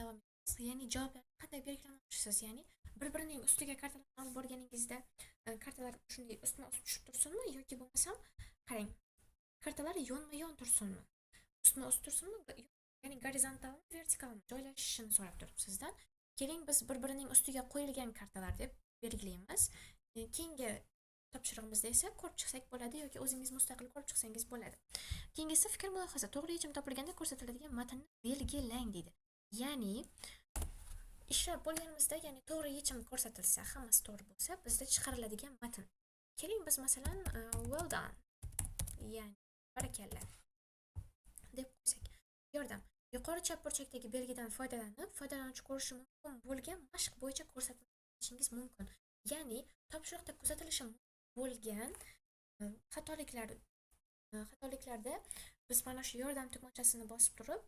davom etamiz. Ya'ni javoblar qanday belgilanmoqchisiz, ya'ni bir-birining ustiga kartalarni olib borganingizda kartalar shunday ustma-ust tushib tursinmi yoki bo'lmasam qarang, kartalar yonma-yon tursinmi? Ustma-ust tursinmi? Ya'ni gorizontalmi, vertikalmi joylashishini so'rab turibdi sizdan. Keling biz bir-birining ustiga qo'yilgan kartalar deb belgilaymiz. Keyingi topshirig'imizda esa ko'rib chiqsak bo'ladi yoki o'zingiz mustaqil ko'rib chiqsangiz bo'ladi. Keyingisi fikr mulohaza. To'g'ri yechim topilganda ko'rsatiladigan matnni belgilang deydi. Ya'ni ishlab bo'lganimizda, ya'ni to'g'ri yechim ko'rsatilsa, hammasi to'g'ri bo'lsa, bizda chiqariladigan matn. Keling biz masalan well done, ya'ni barakalla deb qo'ysak. Yordam. Yuqori chap burchakdagi belgidan foydalanib, foydalanuvchi ko'rishi mumkin bo'lgan mashq bo'yicha ko'rsatishingiz mumkin. Ya'ni topshiriqda kuzatilishi bo'lgan xatoliklarda biz mana shu yordam tugmachasini bosib turib,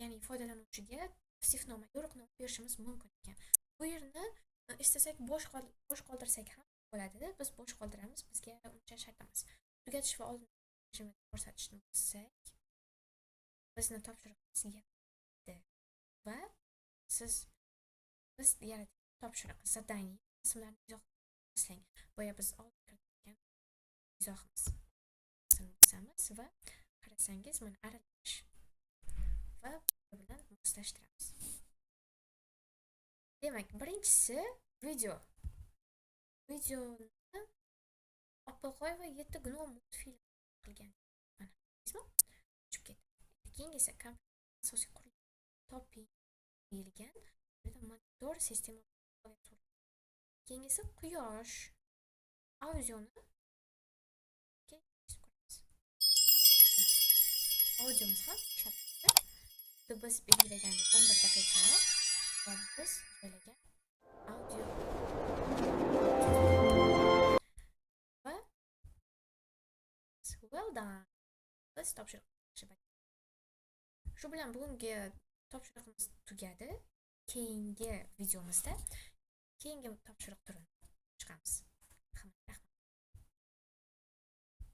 ya'ni foydalanuvchiga tavsifnoma, yo'riqnoma berishimiz mumkin ekan. Bu yerni istasak bo'sh qoldirsak ham bo'ladi. Biz bo'sh qoldiramiz, bizga uncha shart emas. Tugatish va oldin rejimini ko'rsatishni bossak, bizni topshiriqimiz yetdi va biz yaratgan topshiriq zadaniy qismlarni izohlasang. Boya biz oldin kiritgan izohimiz bosamiz va qarasangiz mana aralash va bilan moslashtiramiz. Demak, birinchisi videoni Oppoqoyeva 7 gnom multfilm qilgan. Mana, ko'rdingizmi? Uchib ketdi. Keyingisi kompyuter asosiy qurilma toping deyilgan. Burada monitor sistema klaviatura. Keyingisi quyosh audioni audiomiz ham ishlatildi. Biz belgilagan 11 daqiqa va biz joylagan audio va well done. Biz topshiriq. Shu bilan bugungi topshiriqimiz tugadi. Keyingi videomizda keyingi topshiriq turini chiqamiz.